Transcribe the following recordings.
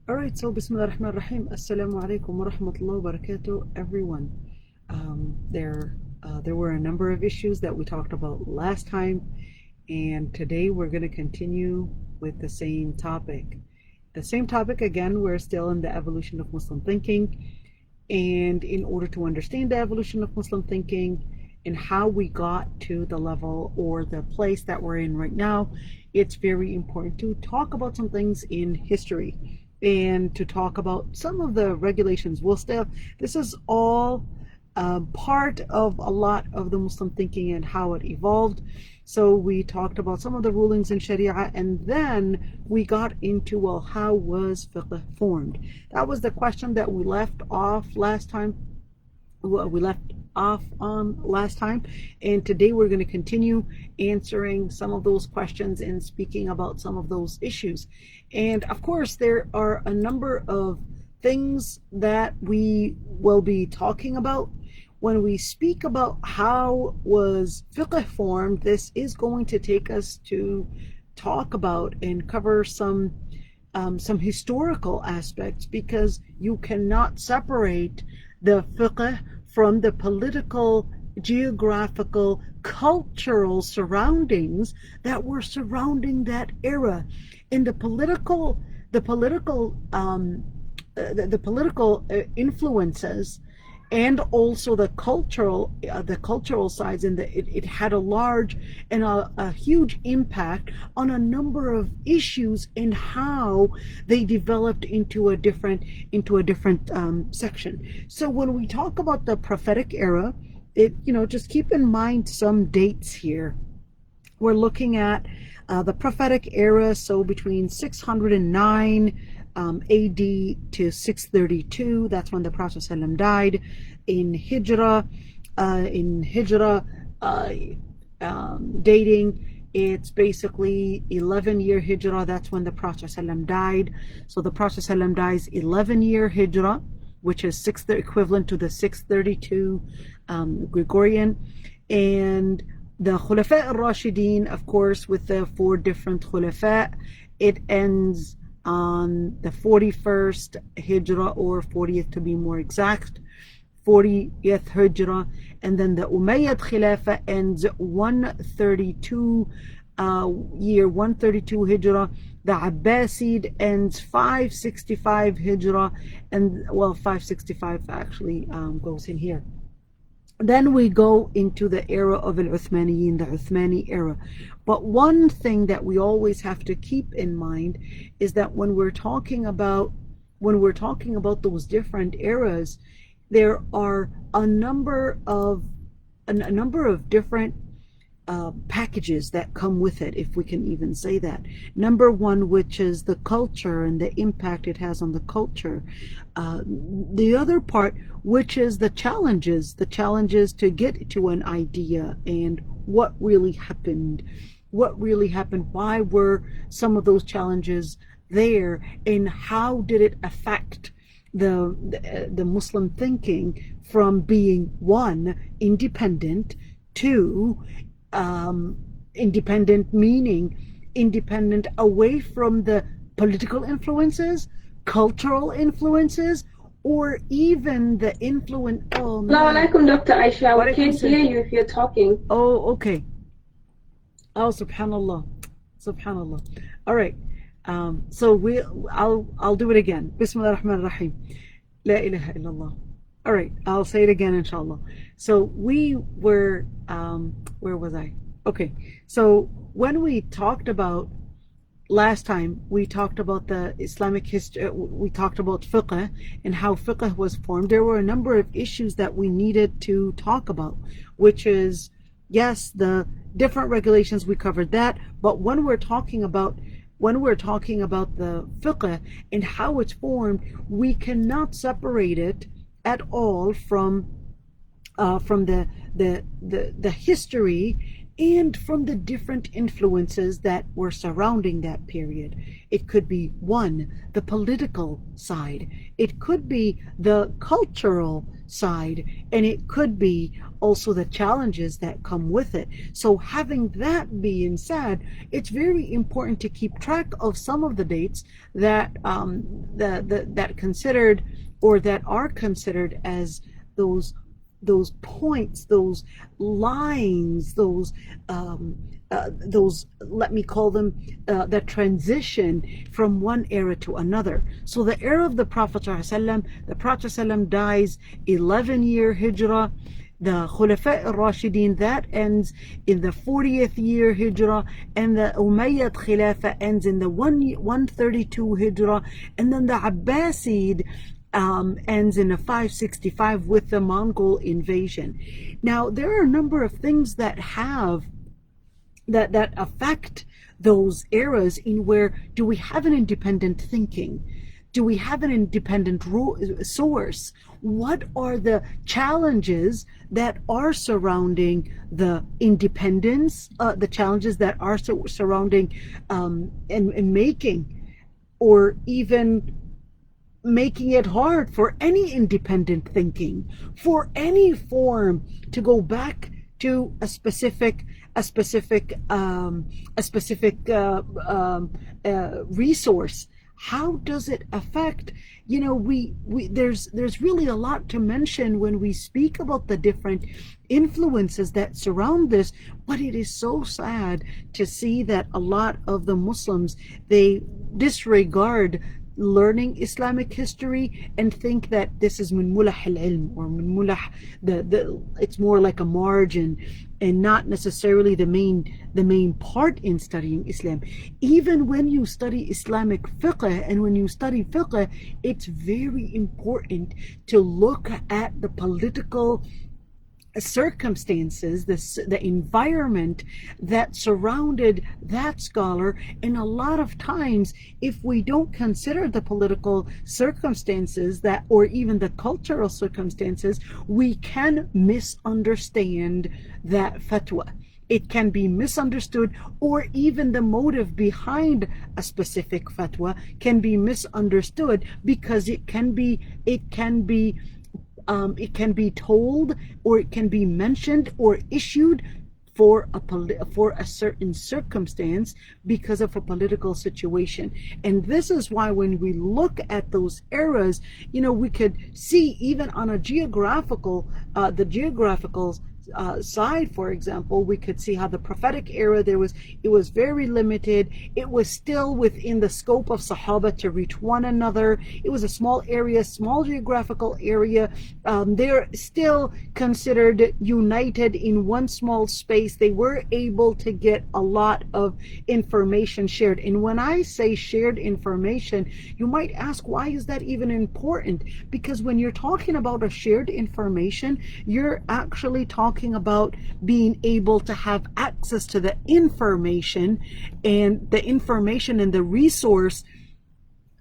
All right, so Bismillah ar-Rahman ar-Rahim. Assalamu alaikum wa rahmatullahi wa barakatuh, everyone. There were a number of issues that we talked about last time, and today we're going to continue with the same topic. The same topic again, we're still in the evolution of Muslim thinking, and in order to understand the evolution of Muslim thinking and how we got to the level or the place that we're in right now, it's very important to talk about some things in history and to talk about some of the regulations. This is all part of a lot of the Muslim thinking and how it evolved. So we talked about some of the rulings in Sharia, and then we got into, well, how was fiqh formed? That was the question that we left off last time. We left off on last time, and today we're going to continue answering some of those questions and speaking about some of those issues. And of course, there are a number of things that we will be talking about. When we speak about how was fiqh formed, this is going to take us to talk about and cover some historical aspects, because you cannot separate the fiqh from the political, geographical, cultural surroundings that were surrounding that era. And the political influences, and also the cultural sides, and it had a large and a huge impact on a number of issues and how they developed into a different section. So when we talk about the prophetic era, just keep in mind some dates here. We're looking at the prophetic era, so between 609 AD to 632. That's when the Prophet ﷺ died. In Hijrah, dating, it's basically 11-year Hijrah. That's when the Prophet ﷺ died. So the Prophet ﷺ dies 11-year Hijrah, which is equivalent to the 632 Gregorian. And the Khulafa al-Rashidin, of course, with the 4 different Khulafa, it ends on the 41st Hijrah, or 40th to be more exact, 40th Hijrah. And then the Umayyad Khilafah ends 132 Hijrah. The Abbasid ends 565 Hijrah, and 565 actually goes in here. Then we go into the era of Al-Uthmaniyin, the Uthmani era. But one thing that we always have to keep in mind is that when we're talking about those different eras, there are a number of different packages that come with it, if we can even say that. Number one, which is the culture and the impact it has on the culture. The other part, which is the challenges to get to an idea and what really happened. Why were some of those challenges there, and how did it affect the Muslim thinking from being, one, independent, two, independent meaning independent away from the political influences, cultural influences, or even the influence. Oh, Assalamu alaikum, Dr. Aysha. We can't hear you if you're talking. Oh, okay. Oh, subhanallah. All right. So I'll do it again. Bismillah ar-Rahman ar-Rahim. La ilaha illallah. All right, I'll say it again, inshallah. So we were, where was I? Okay, so when we talked about, last time, we talked about the Islamic history, we talked about fiqh and how fiqh was formed. There were a number of issues that we needed to talk about, which is, yes, the different regulations, we covered that, but when we're talking about the fiqh and how it's formed, we cannot separate it at all from the history and from the different influences that were surrounding that period. It could be one, the political side, it could be the cultural side, and it could be also the challenges that come with it. So having that being said, it's very important to keep track of some of the dates that that considered or that are considered as those points, those lines, those, let me call them, that transition from one era to another. So the era of the Prophet ﷺ, the Prophet ﷺ dies 11-year Hijrah. The Khulafa al-Rashidin, that ends in the 40th year Hijrah, and the Umayyad Khilafah ends in the 132 Hijrah, and then the Abbasid ends in a 565 with the Mongol invasion. Now, there are a number of things that that affect those eras in where do we have an independent thinking? Do we have an independent source? What are the challenges that are surrounding the independence, the challenges that are surrounding and making, or even making it hard for any independent thinking, for any form to go back to a specific resource? How does it affect? You know, there's really a lot to mention when we speak about the different influences that surround this, but it is so sad to see that a lot of the Muslims, they disregard learning Islamic history and think that this is min mulah al-ilm, or min mulah, it's more like a margin and not necessarily the main part in studying Islam. Even when you study Islamic fiqh, and when you study fiqh, it's very important to look at the political circumstances, the environment that surrounded that scholar. And a lot of times, if we don't consider the political circumstances that, or even the cultural circumstances, we can misunderstand that fatwa. It can be misunderstood, or even the motive behind a specific fatwa can be misunderstood, because it can be told, or it can be mentioned or issued for a certain circumstance because of a political situation. And this is why when we look at those eras, you know, we could see even on a geographical, the geographical side, for example, we could see how the prophetic era, it was very limited. It was still within the scope of Sahaba to reach one another. It was a small area, small geographical area. They're still considered united in one small space. They were able to get a lot of information shared. And when I say shared information, you might ask, why is that even important? Because when you're talking about a shared information, you're actually talking about being able to have access to the information and the resource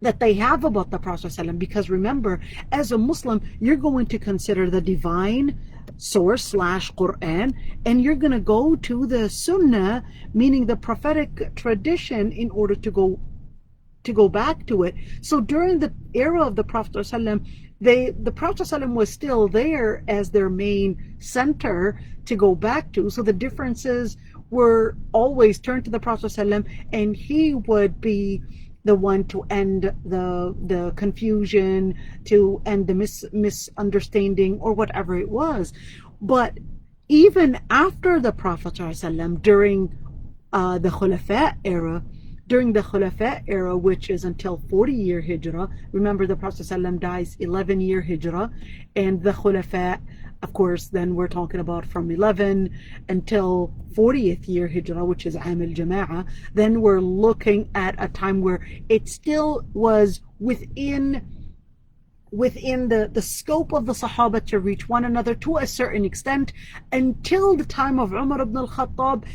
that they have about the Prophet ﷺ. Because remember, as a Muslim, you're going to consider the divine source / Quran, and you're going to go to the Sunnah, meaning the prophetic tradition, in order to go back to it. So during the era of the Prophet ﷺ, the Prophet ﷺ was still there as their main center to go back to. So the differences were always turned to the Prophet ﷺ, and he would be the one to end the confusion, to end the misunderstanding, or whatever it was. But even after the Prophet ﷺ, during the Khulafa era, which is until 40-year Hijrah. Remember, the Prophet ﷺ dies 11-year Hijrah, and the Khulafa, of course, then we're talking about from 11 until 40th year Hijrah, which is Am al-Jama'ah. Then we're looking at a time where it still was within the scope of the Sahaba to reach one another to a certain extent, until the time of Umar ibn al-Khattab.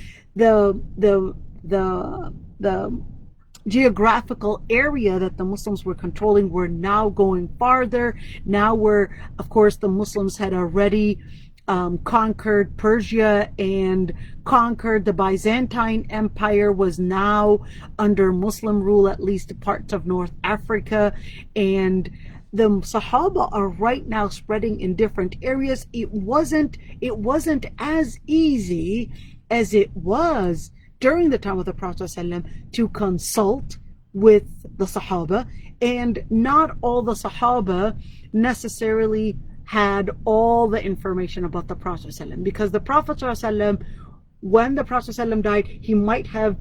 The geographical area that the Muslims were controlling were now going farther. Now of course, the Muslims had already conquered Persia and conquered the Byzantine Empire, was now under Muslim rule, at least parts of North Africa, and the Sahaba are right now spreading in different areas. It wasn't as easy as it was during the time of the Prophet ﷺ to consult with the Sahaba, and not all the Sahaba necessarily had all the information about the Prophet ﷺ, because the Prophet ﷺ, when the Prophet ﷺ died, he might have,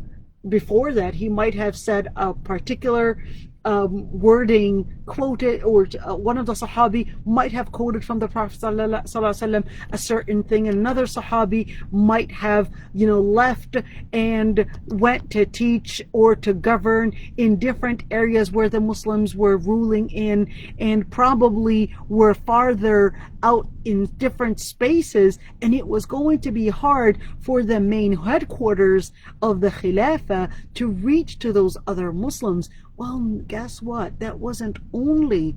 before that, he might have said a particular wording quoted, or one of the Sahabi might have quoted from the Prophet ﷺ a certain thing, and another Sahabi might have, left and went to teach or to govern in different areas where the Muslims were ruling in, and probably were farther out in different spaces, and it was going to be hard for the main headquarters of the Khilafah to reach to those other Muslims. Well, guess what? That wasn't only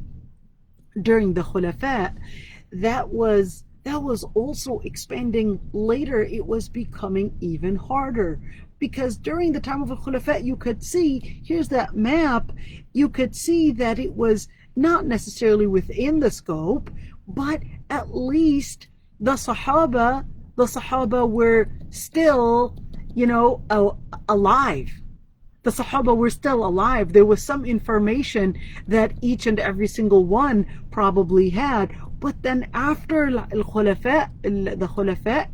during the Khulafa. That was also expanding later. It was becoming even harder, because during the time of the Khulafa, you could see, here's that map, you could see that it was not necessarily within the scope, but at least the Sahaba were still, alive. The Sahaba were still alive. There was some information that each and every single one probably had. But then after the Khulafa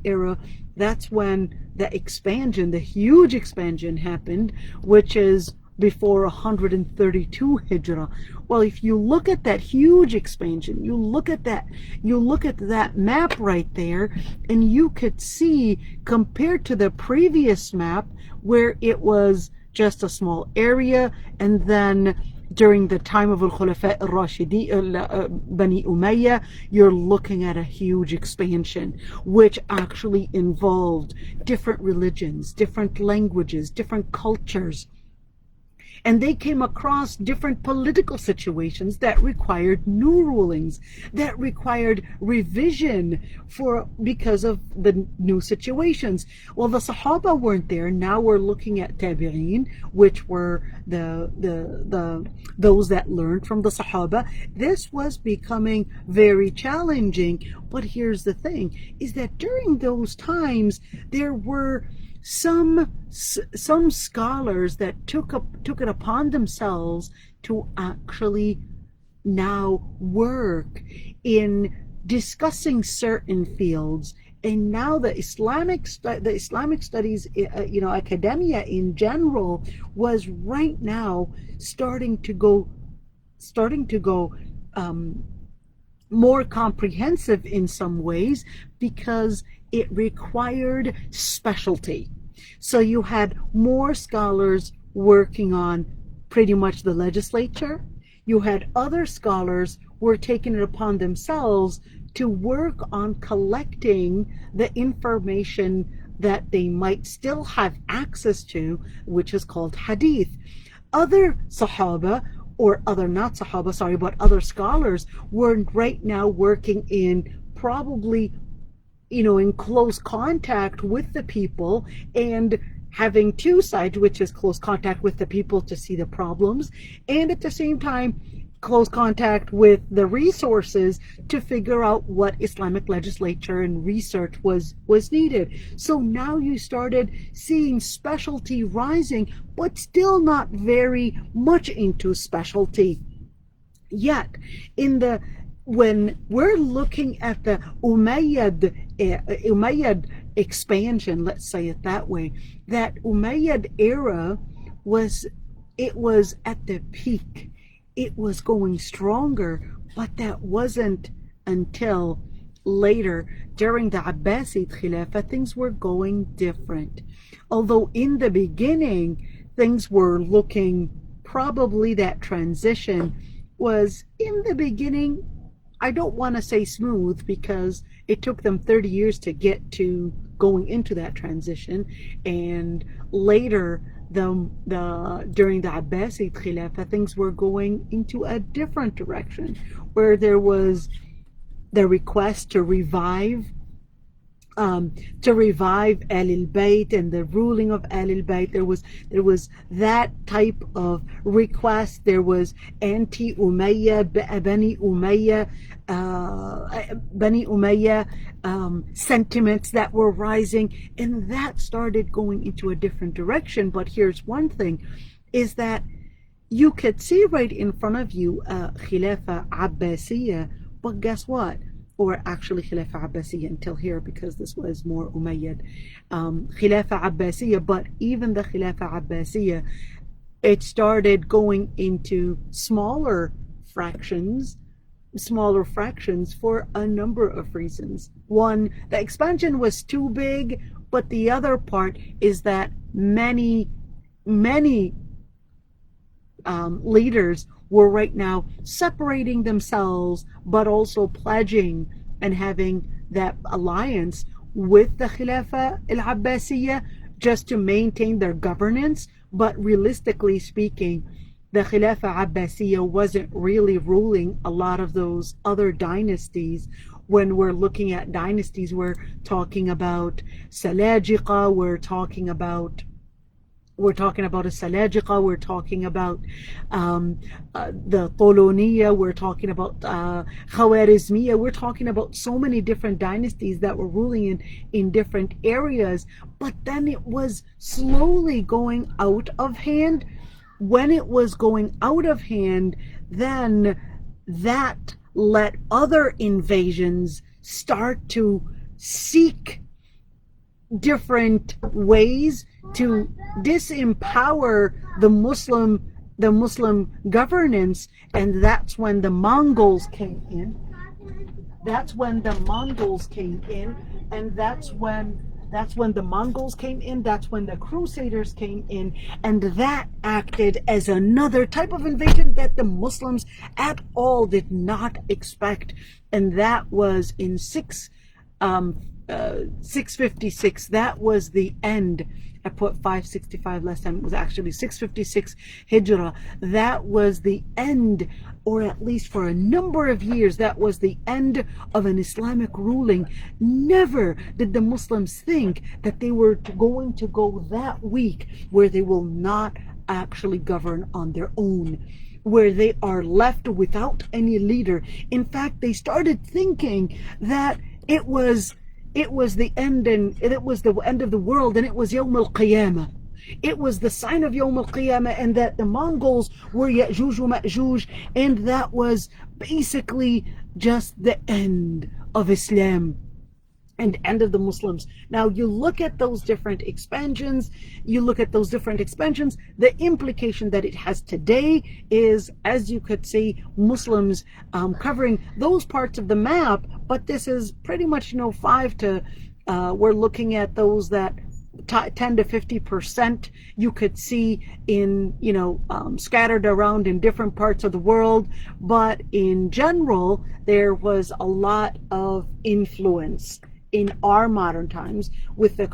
era, that's when the expansion, the huge expansion happened, which is before 132 Hijrah. Well, if you look at that huge expansion, you look at that map right there, and you could see, compared to the previous map where it was just a small area, and then during the time of Al-Khulafa al-Rashidi, Bani Umayyah, you're looking at a huge expansion, which actually involved different religions, different languages, different cultures. And they came across different political situations that required new rulings, that required revision because of the new situations. Well, the Sahaba weren't there. Now we're looking at Tabi'een, which were those that learned from the Sahaba. This was becoming very challenging. But here's the thing, is that during those times, there were some scholars that took it upon themselves to actually now work in discussing certain fields. And now the Islamic studies, academia in general, was right now starting to go more comprehensive in some ways, because it required specialty. So you had more scholars working on pretty much the legislature. You had other scholars who were taking it upon themselves to work on collecting the information that they might still have access to, which is called hadith. Other Sahaba, or not Sahaba, sorry, but other scholars were right now working in probably, in close contact with the people, and having two sides, which is close contact with the people to see the problems, and at the same time close contact with the resources to figure out what Islamic legislature and research was needed. So now you started seeing specialty rising, but still not very much into specialty yet. When we're looking at the Umayyad expansion, let's say it that way, that Umayyad era was at the peak. It was going stronger, but that wasn't until later. During the Abbasid Khilafah, things were going different. Although in the beginning, things were looking, probably that transition was, in the beginning, I don't want to say smooth, because it took them 30 years to get to going into that transition, and later during the Abbasid Khilafah, things were going into a different direction, where there was the request to revive to revive Ahlul Bayt and the ruling of Ahlul Bayt. There was that type of request. There was anti-Umayyah, Bani Umayyah sentiments that were rising, and that started going into a different direction. But here's one thing, is that you could see right in front of you Khilafa Abbasiyah, but guess what? Or actually Khilafa Abbasiyya until here, because this was more Umayyad. Khilafa Abbasiyya, but even the Khilafa Abbasiyya, it started going into smaller fractions for a number of reasons. One, the expansion was too big, but the other part is that many leaders were right now separating themselves, but also pledging and having that alliance with the Khilafah al-Abbasiyya just to maintain their governance. But realistically speaking, the Khilafah Abbasiyya wasn't really ruling a lot of those other dynasties. When we're looking at dynasties, we're talking about Salajiqa, we're talking about a Salajiqa, we're talking about the Toloniya, we're talking about Khawarizmiya, we're talking about so many different dynasties that were ruling in different areas, but then it was slowly going out of hand. When it was going out of hand, then that let other invasions start to seek different ways to disempower the Muslim governance, and that's when the Mongols came in. That's when the Crusaders came in, and that acted as another type of invasion that the Muslims at all did not expect, and that was in 656. That was the end. I put 565 last time. It was actually 656 Hijrah. That was the end, or at least for a number of years, that was the end of an Islamic ruling. Never did the Muslims think that they were going to go that weak where they will not actually govern on their own, where they are left without any leader. In fact, they started thinking that it was the end, and it was the end of the world, and it was Yawm al-Qiyamah. It was the sign of Yawm al-Qiyamah, and that the Mongols were Ya'juj wa Ma'juj, and that was basically just the end of Islam and end of the Muslims. Now you look at those different expansions, the implication that it has today is, as you could see, Muslims covering those parts of the map, but this is pretty much, we're looking at those that 10 to 50% you could see in, scattered around in different parts of the world. But in general, there was a lot of influence in our modern times with the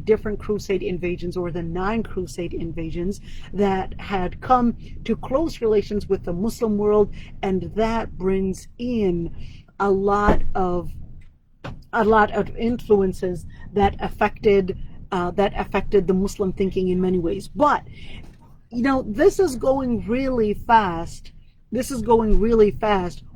different crusade invasions, or the 9 crusade invasions that had come to close relations with the Muslim world, and that brings in a lot of influences that affected the Muslim thinking in many ways. But this is going really fast.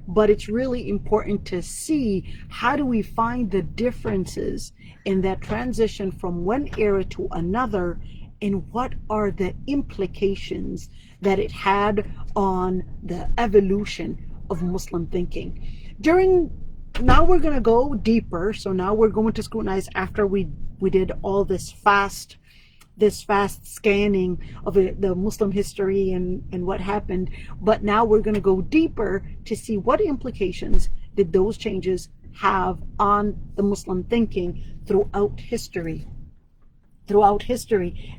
But it's really important to see, how do we find the differences in that transition from one era to another, and what are the implications that it had on the evolution of Muslim thinking. Now we're going to go deeper. So now we're going to scrutinize, after we did all this fast scanning of the Muslim history and what happened. But now we're going to go deeper to see what implications did those changes have on the Muslim thinking throughout history,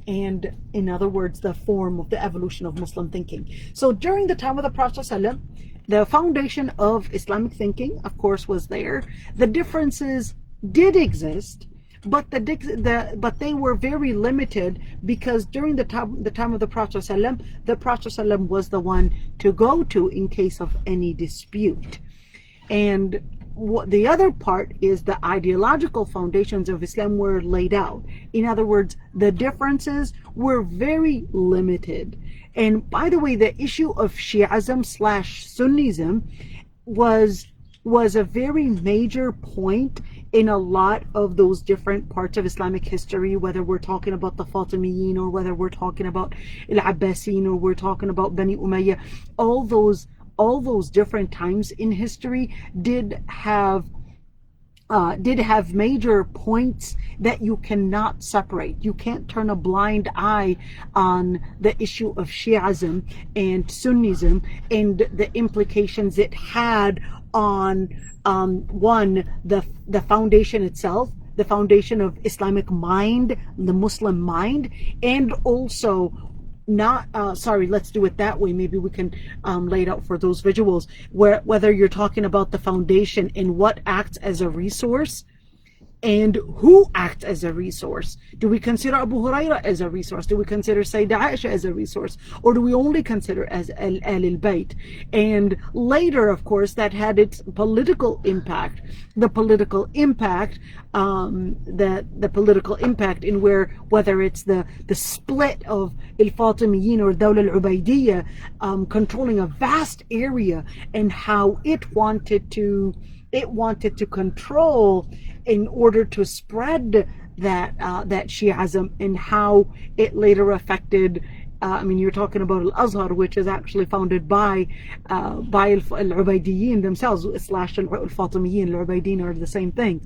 and in other words, the form of the evolution of Muslim thinking. So during the time of the Prophet ﷺ, the foundation of Islamic thinking, of course, was there. The differences did exist, but they were very limited, because during the time of the Prophet ﷺ, the Prophet ﷺ was the one to go to in case of any dispute. And the other part is the ideological foundations of Islam were laid out. In other words, the differences were very limited. And by the way, the issue of Shi'ism slash Sunnism was a very major point in a lot of those different parts of Islamic history, whether we're talking about the Fatimiyin or whether we're talking about Al-Abbasin or we're talking about Bani Umayyah. All those different times in history did have major points that you cannot separate. You can't turn a blind eye on the issue of Shi'ism and Sunnism and the implications it had on one, the foundation itself, the foundation of Islamic mind, the Muslim mind, and also not let's do it that way. Maybe we can lay it out for those visuals, whether you're talking about the foundation and what acts as a resource and who acts as a resource. Do we consider Abu Huraira as a resource? Do we consider Sayyidah Aisha as a resource? Or do we only consider as Al-Bayt? And later, of course, that had its political impact. The political impact, the political impact in whether it's the split of Al-Fatimiyin or Dawla Al-Ubaidiyya controlling a vast area, and how it wanted to control in order to spread that Shi'ism, and how it later affected. You're talking about Al-Azhar, which is actually founded by Al-Ubaidiyyin themselves, slash Al-Fatimiyin. Al-Ubaidiyyin are the same thing.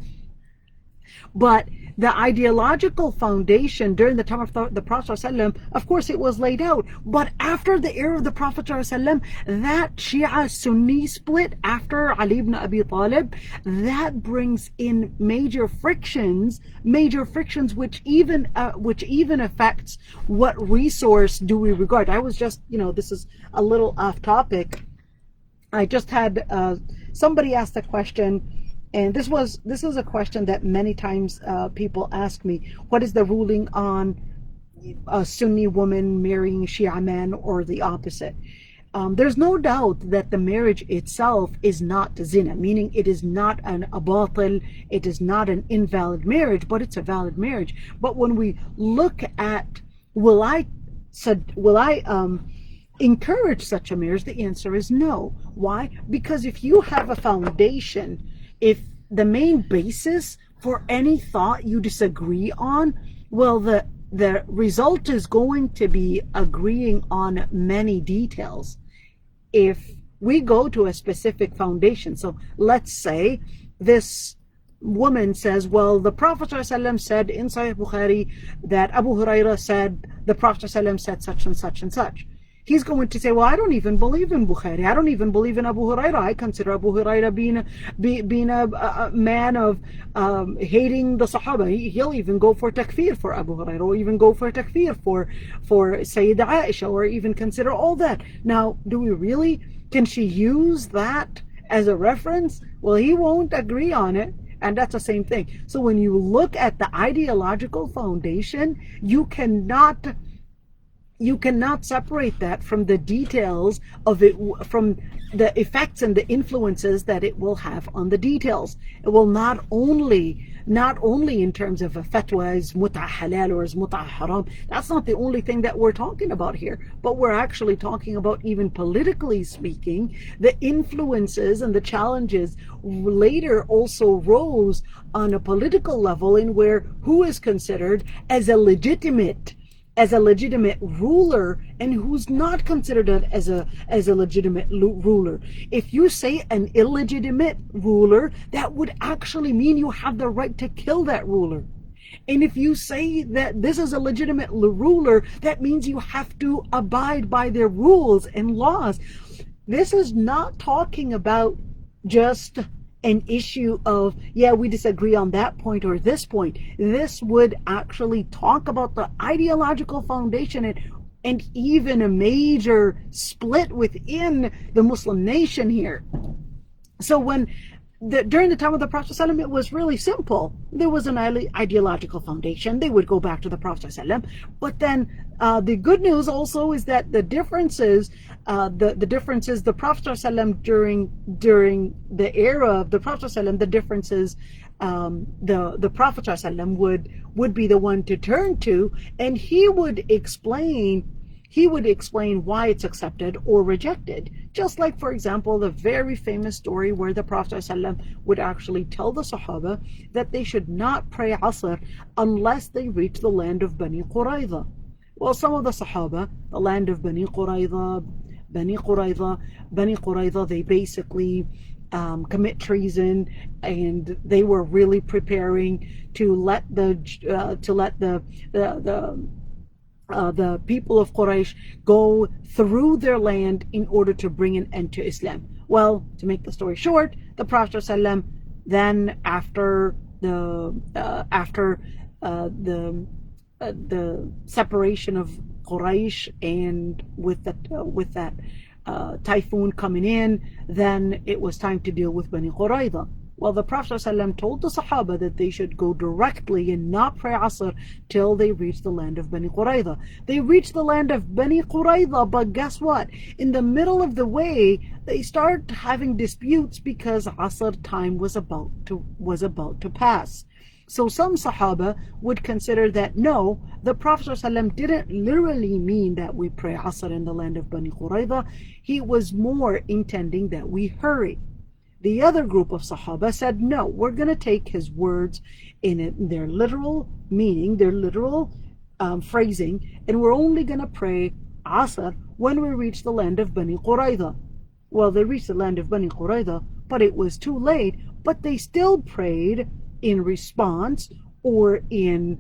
But the ideological foundation during the time of the Prophet ﷺ, of course, it was laid out. But after the era of the Prophet ﷺ, that Shia-Sunni split after Ali ibn Abi Talib, that brings in major frictions which even affects what resource do we regard. I was just, this is a little off topic. I just had somebody asked a question. And this is a question that many times people ask me: what is the ruling on a Sunni woman marrying Shia man, or the opposite? There's no doubt that the marriage itself is not zina, meaning it is not a batil, it is not an invalid marriage, but it's a valid marriage. But when we look at will I encourage such a marriage, the answer is no. Why? Because if you have a foundation, if the main basis for any thought you disagree on, well, the result is going to be agreeing on many details. If we go to a specific foundation, so let's say this woman says, well, the Prophet ﷺ said in Sahih Bukhari that Abu Huraira said the Prophet ﷺ said such and such and such. He's going to say, well, I don't even believe in Bukhari. I don't even believe in Abu Huraira. I consider Abu Huraira being a man of hating the Sahaba. He'll even go for takfir for Abu Huraira, or even go for takfir for Sayyidah Aisha, or even consider all that. Now, do we really? Can she use that as a reference? Well, he won't agree on it. And that's the same thing. So when you look at the ideological foundation, you cannot separate that from the details of it, from the effects and the influences that it will have on the details. It will not only in terms of a fatwa, is mut'ah halal or is mut'ah haram. That's not the only thing that we're talking about here, but we're actually talking about, even politically speaking, the influences and the challenges later also rose on a political level, in where who is considered as a legitimate ruler and who's not considered as a legitimate ruler. If you say an illegitimate ruler, that would actually mean you have the right to kill that ruler. And if you say that this is a legitimate ruler, that means you have to abide by their rules and laws. This is not talking about just an issue of, yeah, we disagree on that point or this point. This would actually talk about the ideological foundation and even a major split within the Muslim nation here. So when during the time of the Prophet ﷺ, it was really simple. There was an ideological foundation. They would go back to the Prophet ﷺ. But then the good news also is that the differences, the Prophet ﷺ during the era of the Prophet ﷺ, the differences, the Prophet ﷺ would be the one to turn to, and he would explain why it's accepted or rejected. Just like, for example, the very famous story where the Prophet ﷺ would actually tell the Sahaba that they should not pray Asr unless they reach the land of Bani Qurayza. Well, some of the Sahaba, the land of Bani Qurayza, they basically commit treason, and they were really preparing to let the people of Quraysh go through their land in order to bring an end to Islam. Well, to make the story short, the Prophet ﷺ then, after the separation of Quraysh, and with that typhoon coming in, then it was time to deal with Bani Qurayza. Well, the Prophet ﷺ told the Sahaba that they should go directly and not pray Asr till they reach the land of Bani Qurayza. They reached the land of Bani Qurayza, but guess what? In the middle of the way, they start having disputes because Asr time was about to pass. So some Sahaba would consider that no, the Prophet ﷺ didn't literally mean that we pray Asr in the land of Bani Qurayza. He was more intending that we hurry. The other group of Sahaba said, no, we're going to take his words in their literal meaning, their literal phrasing, and we're only going to pray Asr when we reach the land of Bani Qurayza. Well, they reached the land of Bani Qurayza, but it was too late, but they still prayed in response, or in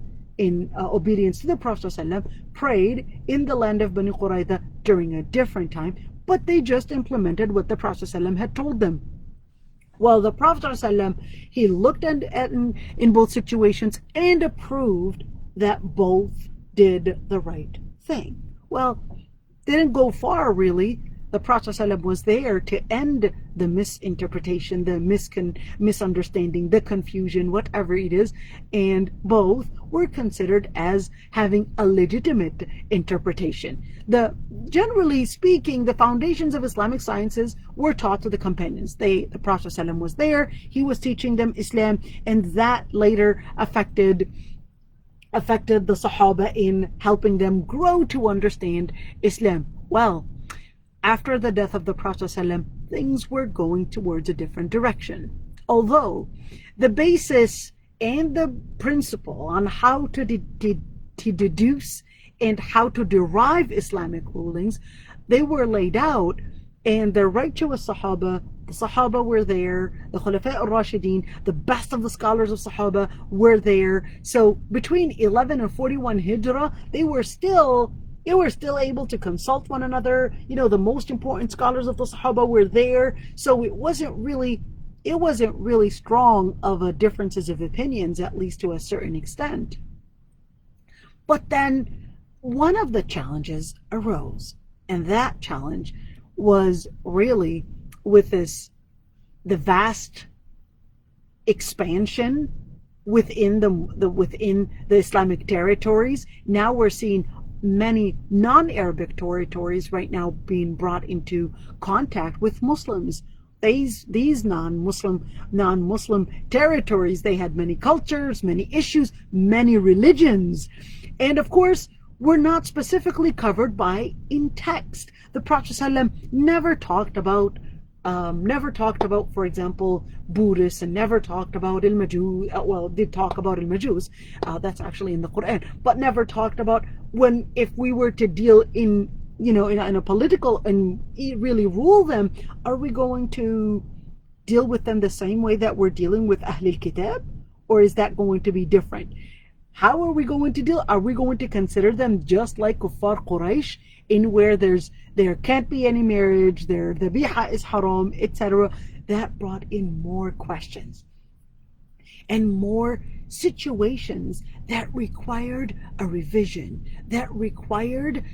obedience to the Prophet ﷺ, prayed in the land of Bani Qurayza during a different time, but they just implemented what the Prophet ﷺ had told them. Well, the Prophet ﷺ, he looked at in both situations and approved that both did the right thing. Well, they didn't go far, really. The Prophet ﷺ was there to end the misinterpretation, the misunderstanding, the confusion, whatever it is, and both were considered as having a legitimate interpretation. Generally speaking, the foundations of Islamic sciences were taught to the companions. The Prophet ﷺ was there, he was teaching them Islam, and that later affected the Sahaba in helping them grow to understand Islam. Well, after the death of the Prophet ﷺ, things were going towards a different direction. Although the basis and the principle on how to deduce and how to derive Islamic rulings, they were laid out, and the righteous Sahaba, the Sahaba were there, the Khulafa al-Rashidin, the best of the scholars of Sahaba were there. So between 11 and 41 Hijrah, they were still able to consult one another. The most important scholars of the Sahaba were there. So it wasn't really strong of a differences of opinions, at least to a certain extent. But then one of the challenges arose, and that challenge was really with the vast expansion within the Islamic territories. Now we're seeing many non-Arabic territories right now being brought into contact with Muslims. These non-Muslim territories, they had many cultures, many issues, many religions, and of course were not specifically covered in text. The Prophet ﷺ never talked about, for example, Buddhists, and never talked about al-Majus. Well, did talk about al-Majus. That's actually in the Quran, but never talked about if we were to deal in a political and really rule them, are we going to deal with them the same way that we're dealing with Ahlul Kitab, or is that going to be different? How are we going to deal? Are we going to consider them just like Kuffar Quraysh, in where there can't be any marriage, the biha is haram, etc.? That brought in more questions and more situations that required a revision, that required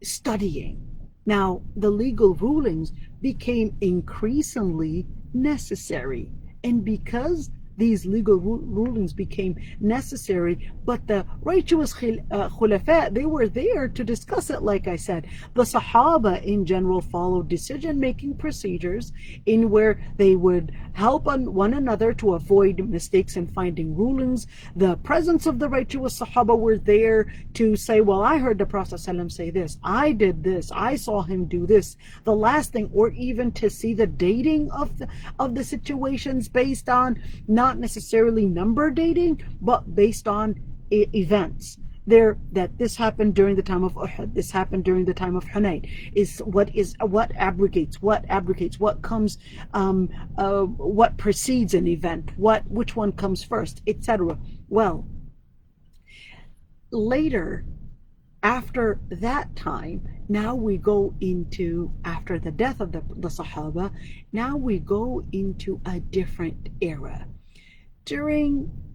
studying. Now, the legal rulings became increasingly necessary And because these legal rulings became necessary, but the righteous khulafa, they were there to discuss it. Like I said, the Sahaba in general followed decision-making procedures in where they would help one another to avoid mistakes in finding rulings. The presence of the righteous Sahaba were there to say, well, I heard the Prophet ﷺ say this, I did this, I saw him do this. The last thing, or even to see the dating of the situations based on not necessarily number dating, but based on events. That this happened during the time of Uhud, this happened during the time of Hunayn, what abrogates, what comes, what precedes an event, which one comes first, etc. Well, later, after that time, now we go into, after the death of the Sahaba, now we go into a different era.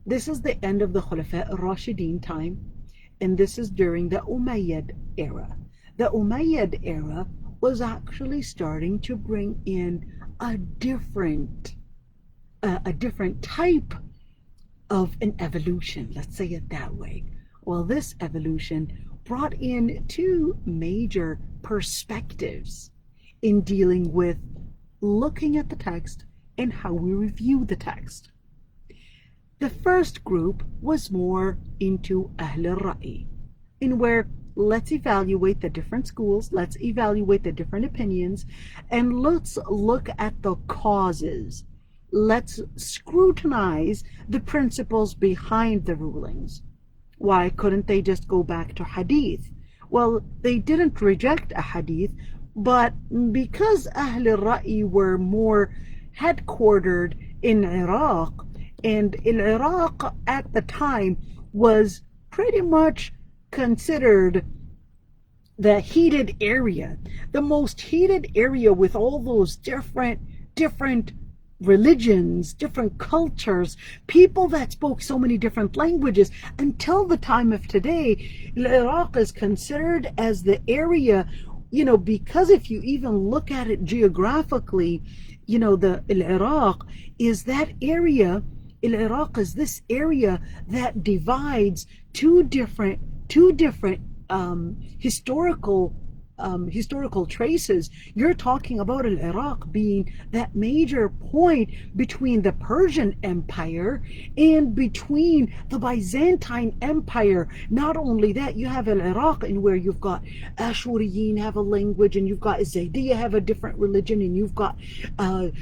This is the end of the Khulafa al-Rashidin time, and this is during the Umayyad era. The Umayyad era was actually starting to bring in a different type of an evolution, let's say it that way. Well, this evolution brought in two major perspectives in dealing with looking at the text and how we review the text. The first group was more into Ahl al-Ra'i, in where let's evaluate the different schools, let's evaluate the different opinions, and let's look at the causes. Let's scrutinize the principles behind the rulings. Why couldn't they just go back to hadith? Well, they didn't reject a hadith, but because Ahl al-Ra'i were more headquartered in Iraq, and in Iraq at the time was pretty much considered the heated area, the most heated area with all those different religions, different cultures, people that spoke so many different languages. Until the time of today, Iraq is considered as the area, because if you even look at it geographically, the Iraq is that area. Iraq is this area that divides two different historical traces. You're talking about Iraq being that major point between the Persian Empire and between the Byzantine Empire. Not only that, you have Iraq in where you've got Ashuriyin have a language, and you've got Zaydiyya have a different religion, and you've got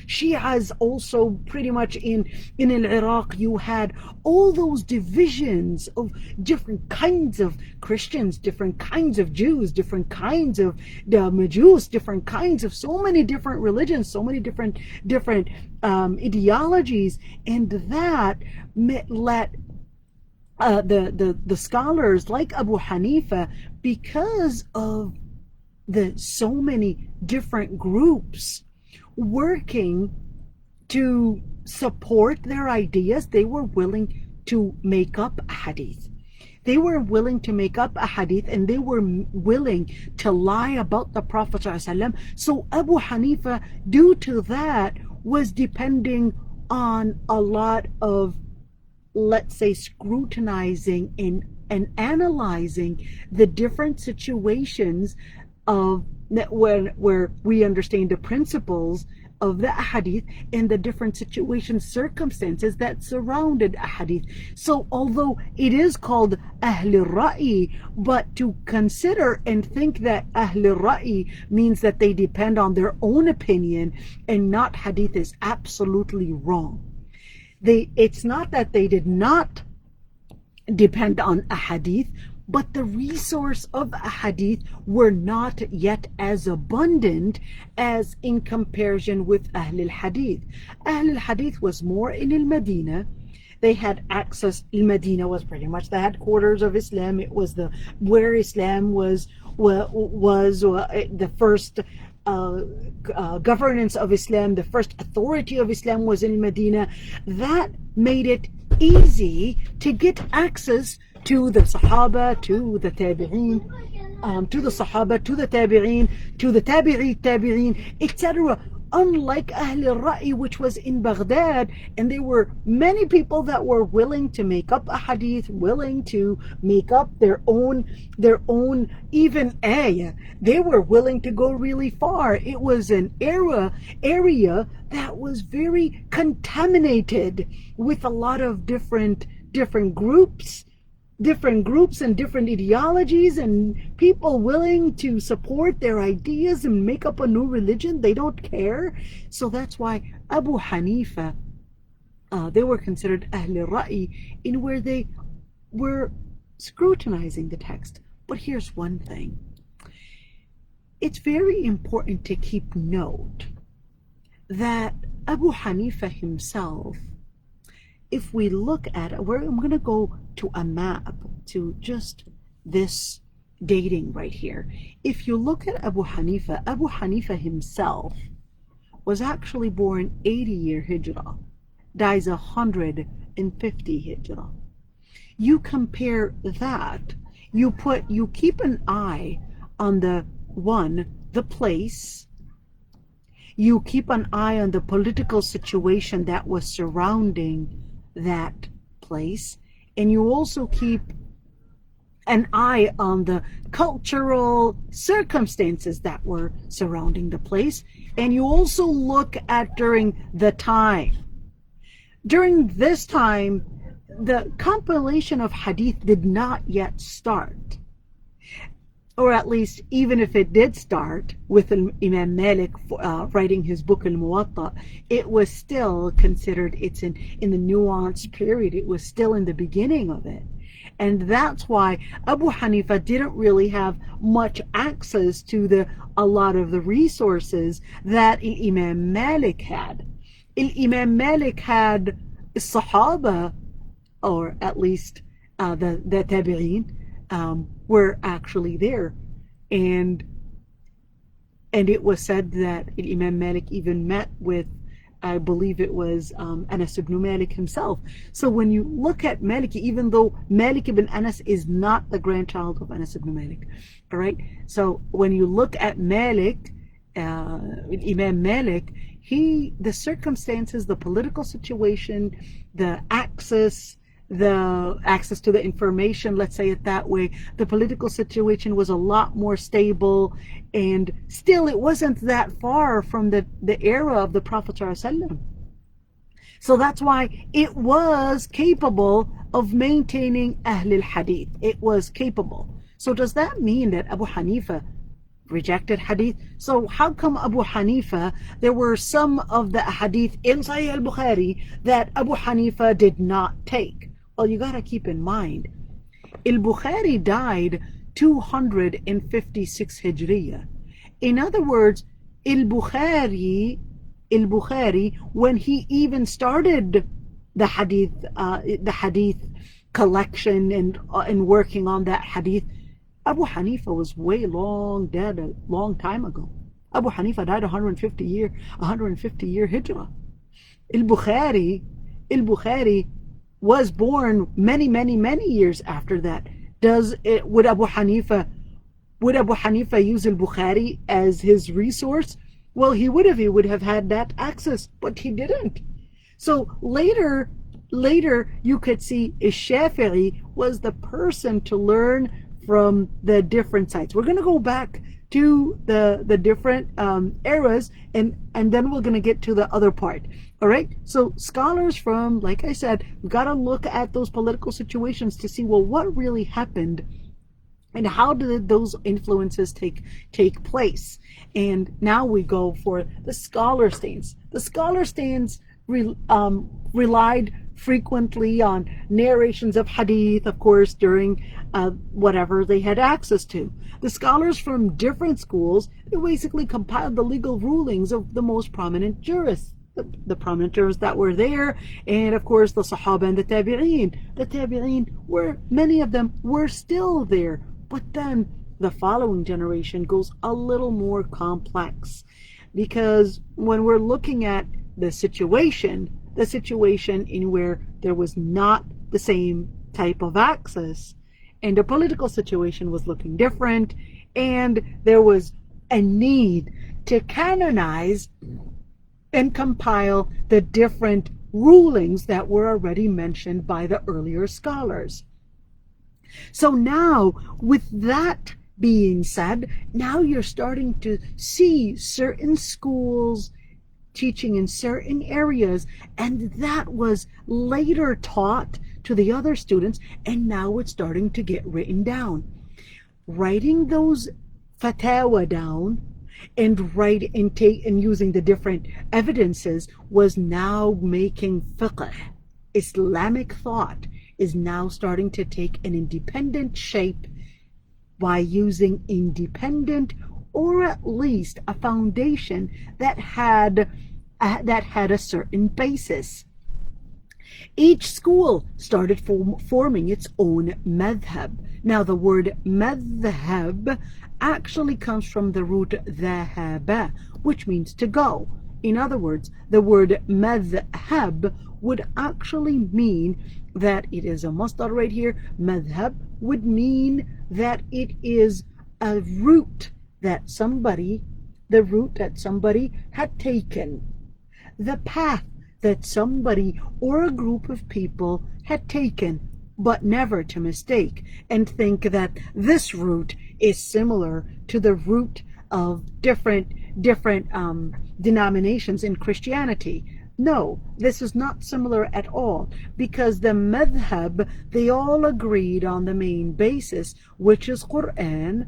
Shias also pretty much in Iraq. You had all those divisions of different kinds of Christians, different kinds of Jews, different kinds of the Majus, different kinds of so many different religions, so many different ideologies, and that let the scholars like Abu Hanifa, because of the so many different groups working to support their ideas, they were willing to make up a hadith. They were willing to make up a hadith, and they were willing to lie about the Prophet ﷺ. So Abu Hanifa, due to that, was depending on a lot of, let's say, scrutinizing and analyzing the different situations of where we understand the principles of the hadith and the different situations, circumstances that surrounded a hadith. So although it is called Ahl al-Ra'i, but to consider and think that Ahl al-Ra'i means that they depend on their own opinion and not hadith is absolutely wrong. It's not that they did not depend on a hadith, but the resource of a hadith were not yet as abundant as in comparison with Ahl al-Hadith. Ahl al-Hadith was more in al-Madinah. They had access. Al-Madinah was pretty much the headquarters of Islam. It was where Islam was the first governance of Islam. The first authority of Islam was in Medina. That made it easy to get access to the Sahaba, to the Tabi'een, to the Sahaba, to the Tabi'een, to the Tabi'i Tabi'een, etc. unlike Ahl al-Ra'i, which was in Baghdad, and there were many people that were willing to make up a hadith, willing to make up their own even ayah. They were willing to go really far. It was an area that was very contaminated with a lot of different groups and different ideologies, and people willing to support their ideas and make up a new religion. They don't care. So that's why Abu Hanifa, they were considered Ahl al-Ra'i, in where they were scrutinizing the text. But here's one thing. It's very important to keep note that Abu Hanifa himself, if we look at it, I'm going to go to a map, to just this dating right here. If you look at Abu Hanifa himself was actually born 80 year Hijrah, dies 150 Hijrah. You compare that, you keep an eye on the place, you keep an eye on the political situation that was surrounding that place, and you also keep an eye on the cultural circumstances that were surrounding the place, and you also look at during the time. During this time, the compilation of hadith did not yet start. Or at least, even if it did start with Imam Malik writing his book Al-Muwatta, it was still considered, it's in the nuanced period. It was still in the beginning of it. And that's why Abu Hanifa didn't really have much access to a lot of the resources that Imam Malik had. Imam Malik had Sahaba, or at least the Tabi'een, were actually there, and it was said that Imam Malik even met with, I believe it was Anas ibn Malik himself. So when you look at Malik, even though Malik ibn Anas is not the grandchild of Anas ibn Malik, all right, so when you look at Malik, Imam Malik, the circumstances, the political situation, the access to the information, let's say it that way, the political situation was a lot more stable, and still it wasn't that far from the era of the Prophet ﷺ. So that's why it was capable of maintaining Ahl al-Hadith. It was capable. So does that mean that Abu Hanifa rejected hadith? So how come Abu Hanifa, there were some of the hadith in Sahih al-Bukhari that Abu Hanifa did not take? Well, you got to keep in mind, al-Bukhari died 256 Hijriya. In other words, al-Bukhari, when he even started the hadith collection and working on that hadith, Abu Hanifa was way long dead, a long time ago. Abu Hanifa died 150 year Hijrah. Al-Bukhari was born many years after that. Would Abu Hanifa use al-Bukhari as his resource? Well, he would have had that access, but he didn't. So later you could see Shafi'i was the person to learn from the different sites. We're going to go back to the different eras, and then we're going to get to the other part. All right, so scholars from, like I said, we've got to look at those political situations to see, well, what really happened and how did those influences take place. And now we go for the scholar stance. The scholar stance relied frequently on narrations of hadith, of course, during whatever they had access to. The scholars from different schools, they basically compiled the legal rulings of the most prominent jurists, the prominent jurists that were there, and of course the Sahaba and the Tabi'een. The Tabi'een, many of them were still there, but then the following generation goes a little more complex, because when we're looking at the situation in where there was not the same type of access, and the political situation was looking different, and there was a need to canonize and compile the different rulings that were already mentioned by the earlier scholars. So now, with that being said, now you're starting to see certain schools teaching in certain areas, and that was later taught to the other students, and now it's starting to get written down. Writing those fatawa down and using the different evidences was now making fiqh. Islamic thought is now starting to take an independent shape by using independent, or at least a foundation that had a certain basis. Each school started forming its own madhab. Now the word madhab actually comes from the root dhahaba, which means to go. In other words, the word madhab would actually mean that it is a masdar right here. Madhab would mean that it is a route that somebody had taken, the path that somebody or a group of people had taken, but never to mistake and think that this route is similar to the route of different denominations in Christianity. No, this is not similar at all, because the madhab, they all agreed on the main basis, which is Quran,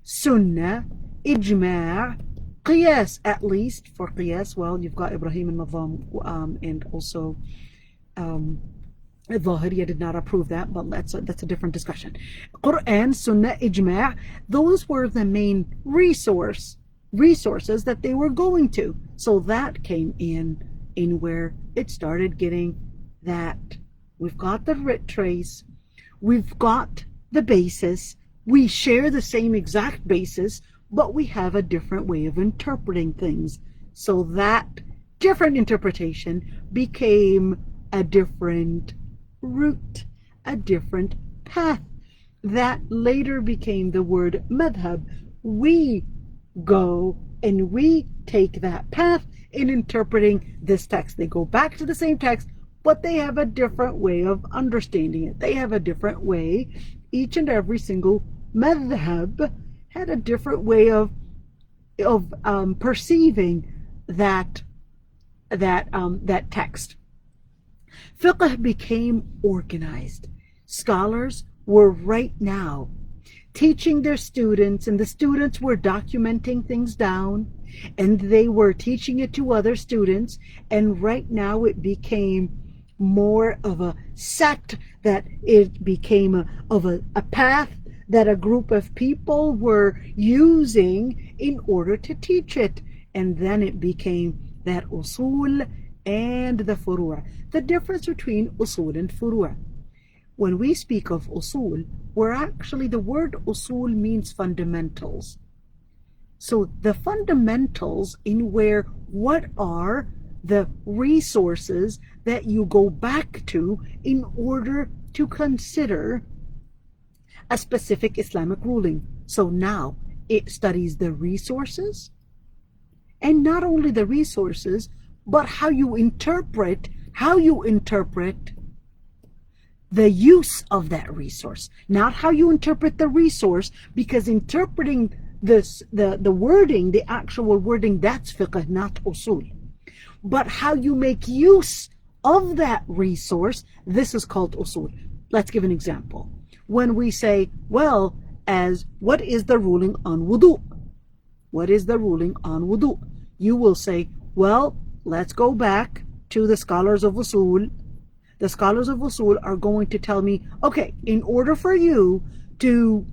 Sunnah, Ijma', Qiyas. At least for Qiyas, well, you've got Ibrahim and Nadam, and also Zahiriya did not approve that, but that's a different discussion. Quran, Sunnah, Ijma', those were the main resources that they were going to. So that came in where it started getting that we've got the writ trace, we've got the basis, we share the same exact basis, but we have a different way of interpreting things. So that different interpretation became a different route, a different path. That later became the word madhab. We go and we take that path in interpreting this text. They go back to the same text, but they have a different way of understanding it. They have a different way. Each and every single madhab had a different way of perceiving that text. Fiqh became organized. Scholars were right now teaching their students, and the students were documenting things down, and they were teaching it to other students, and right now it became more of a sect, that it became a path that a group of people were using in order to teach it. And then it became that usul and the furu'. The difference between usul and furu'. When we speak of usul, the word usul means fundamentals. So the fundamentals what are the resources that you go back to in order to consider a specific Islamic ruling. So now it studies the resources, and not only the resources, but how you interpret the use of that resource. Not how you interpret the resource, because interpreting the wording, the actual wording, that's fiqh, not usul. But how you make use of that resource, this is called usul. Let's give an example. When we say, well, what is the ruling on wudu? What is the ruling on wudu? You will say, well, let's go back to the scholars of usul. The scholars of usul are going to tell me, okay, in order for you to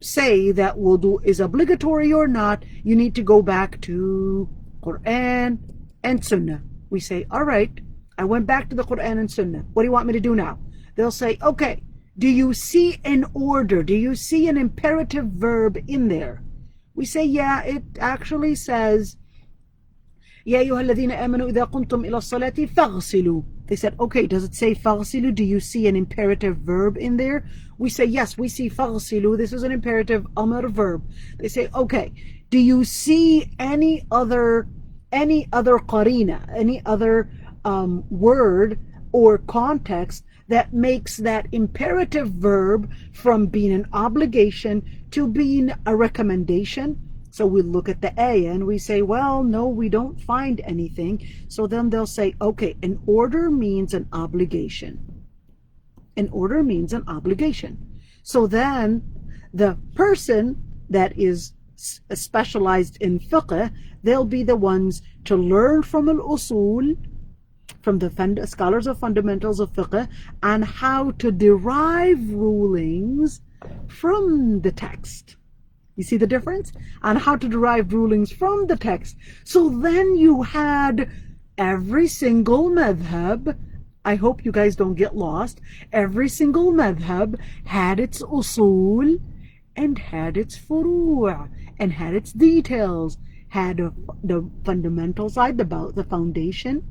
say that wudu is obligatory or not, you need to go back to Quran and Sunnah. We say, all right, I went back to the Quran and Sunnah. What do you want me to do now? They'll say, okay, do you see an order? Do you see an imperative verb in there? We say, yeah, it actually says, يا أيها الذين آمنوا إذا قمتم إلى الصلاة فاغسلوا. They said, okay, does it say فاغسلوا? Do you see an imperative verb in there? We say, yes, we see فاغسلوا. This is an imperative amr verb. They say, okay, do you see any other any other qarina, any other word or context that makes that imperative verb from being an obligation to being a recommendation. So we look at the ayah and we say, well, no, we don't find anything. So then they'll say, okay, an order means an obligation. An order means an obligation. So then the person that is specialized in fiqh, they'll be the ones to learn from al-usul, from the scholars of fundamentals of fiqh, on how to derive rulings from the text. You see the difference? On how to derive rulings from the text. So then you had every single madhab, I hope you guys don't get lost, every single madhab had its usul and had its furu' and had its details, had the fundamental side, the foundation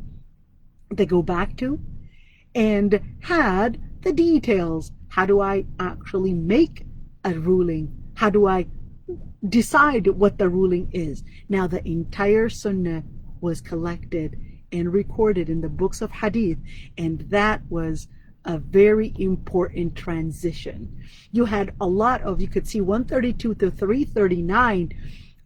they go back to, and had the details. How do I actually make a ruling? How do I decide what the ruling is? Now, the entire sunnah was collected and recorded in the books of hadith, and that was a very important transition. You had a lot of, you could see 132 to 339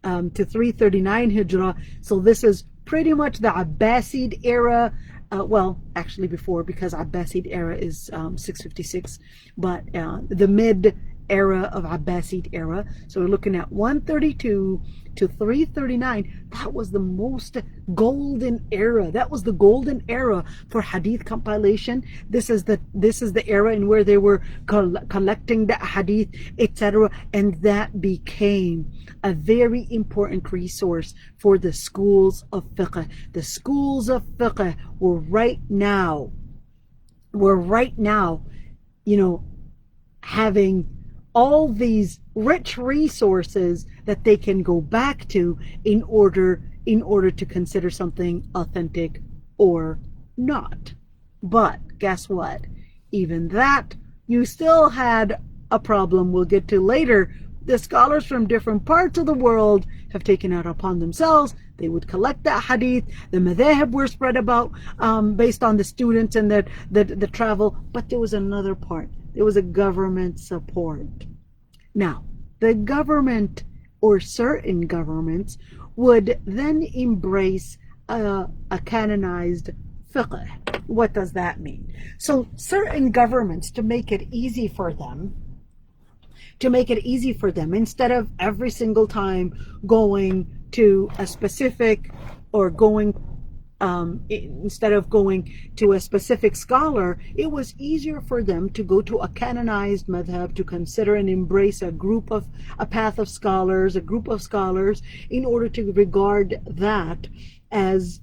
to 339 hijrah. So this is pretty much the Abbasid era. Well, actually before, because Abbasid era is 656, but the mid era of Abbasid era. So we're looking at 132 to 339. That was the most golden era. That was the golden era for hadith compilation. This is the era in where they were collecting the hadith, etc. And that became a very important resource for the schools of fiqh. The schools of fiqh were right now, having all these rich resources that they can go back to in order to consider something authentic or not. But guess what? Even that, you still had a problem we'll get to later. The scholars from different parts of the world have taken it upon themselves. They would collect that hadith. The madhab were spread about based on the students and the travel. But there was another part. There was a government support. Now, the government or certain governments would then embrace a canonized fiqh. What does that mean? So certain governments, to make it easy for them, instead of every single time going to a specific or instead of going to a specific scholar, it was easier for them to go to a canonized madhab, to consider and embrace a path of scholars, a group of scholars, in order to regard that as,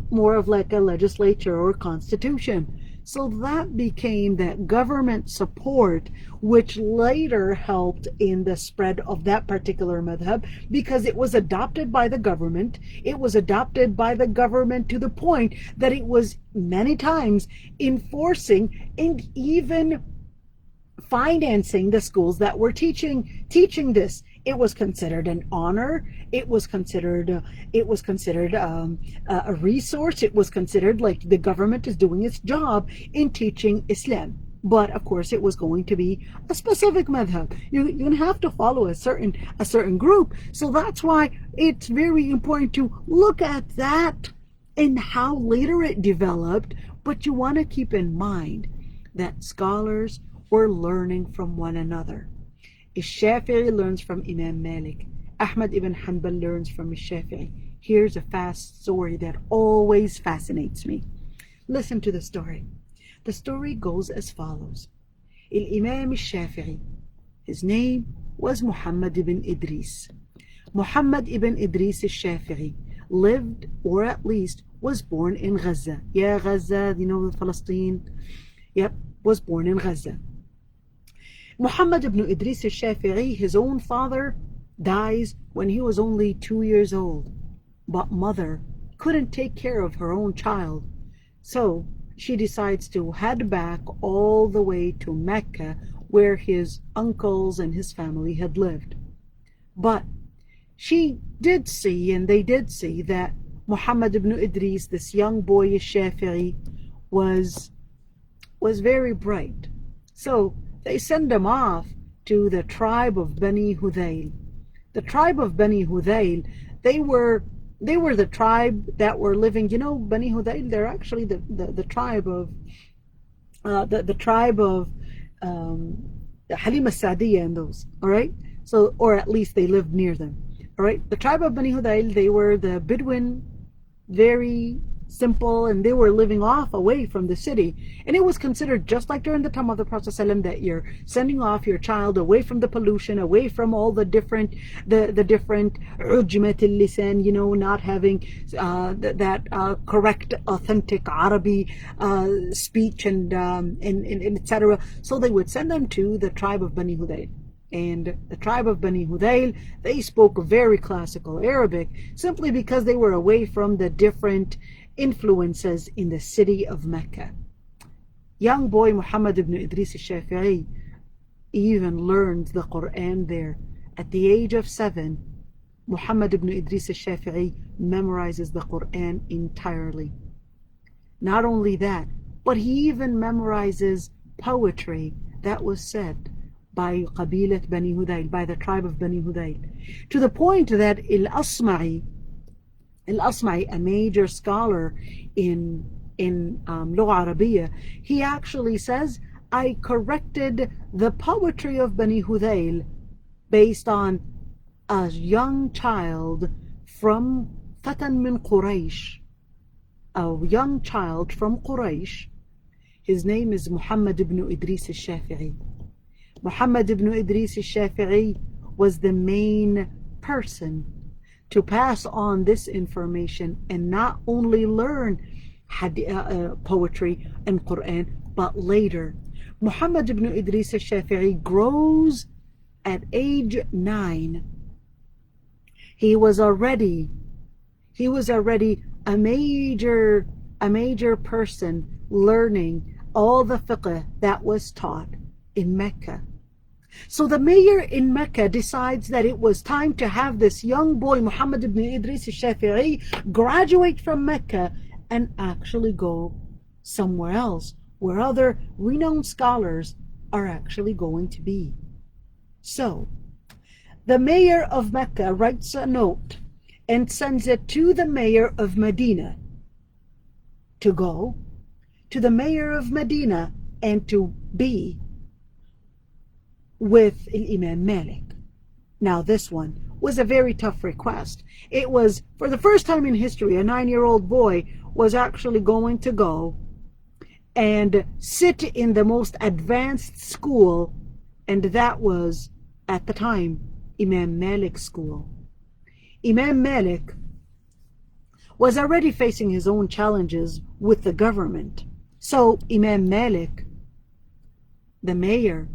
more of like a legislature or constitution. So that became that government support, which later helped in the spread of that particular madhab, because it was adopted by the government. It was adopted by the government to the point that it was many times enforcing and even financing the schools that were teaching this. It was considered an honor. It was considered a resource. It was considered like the government is doing its job in teaching Islam. But of course, it was going to be a specific madhab. You're going to have to follow a certain group. So that's why it's very important to look at that and how later it developed. But you want to keep in mind that scholars were learning from one another. Shafi'i learns from Imam Malik. Ahmad ibn Hanbal learns from Shafi'i. Here's a fast story that always fascinates me. Listen to the story. The story goes as follows. Imam Shafi'i, his name was Muhammad ibn Idris. Muhammad ibn Idris al-Shafi'i lived, or at least was born in Gaza. Yeah, Gaza, Palestine. Yep, was born in Gaza. Muhammad ibn Idris al-Shafi'i, his own father, dies when he was only 2 years old. But mother couldn't take care of her own child. So she decides to head back all the way to Mecca, where his uncles and his family had lived. But they did see that Muhammad ibn Idris, this young boy Shafi'i, was very bright. So they send him off to the tribe of Bani Hudayl. The tribe of Bani Hudayl, they were the tribe that were living, Bani Hudayl, they're actually the tribe of the tribe of Halima Sa'diya and those, all right? So, or at least they lived near them, all right? The tribe of Bani Hudayl, they were the Bedouin, very simple, and they were living off away from the city. And it was considered, just like during the time of the Prophet ﷺ, that you're sending off your child away from the pollution, away from all the different ujmat al-lisan, not having that correct, authentic Arabic speech and etc. So they would send them to the tribe of Bani Hudayl. And the tribe of Bani Hudayl, they spoke very classical Arabic simply because they were away from the different influences in the city of Mecca. Young boy Muhammad ibn Idris al-Shafi'i even learned the Quran there. At the age of 7, Muhammad ibn Idris al-Shafi'i memorizes the Quran entirely. Not only that, but he even memorizes poetry that was said by Qabilat Bani Hudayl, by the tribe of Bani Hudayl, to the point that Al-Asma'i, a major scholar in Lugha Arabiya, he actually says, I corrected the poetry of Bani Hudayl based on a young child from Fatan min Quraysh, a young child from Quraysh. His name is Muhammad ibn Idris al-Shafi'i. Muhammad ibn Idris al-Shafi'i was the main person to pass on this information and not only learn poetry and Quran, but later. Muhammad ibn Idris al-Shafi'i grows at age 9. He was already a major person learning all the fiqh that was taught in Mecca. So the mayor in Mecca decides that it was time to have this young boy, Muhammad ibn Idris al-Shafi'i, graduate from Mecca and actually go somewhere else where other renowned scholars are actually going to be. So the mayor of Mecca writes a note and sends it to the mayor of Medina to go to the mayor of Medina and to be with Imam Malik. Now this one was a very tough request. It was, for the first time in history, a 9-year-old boy was actually going to go and sit in the most advanced school, and that was, at the time, Imam Malik's school. Imam Malik was already facing his own challenges with the government. So Imam Malik, the mayor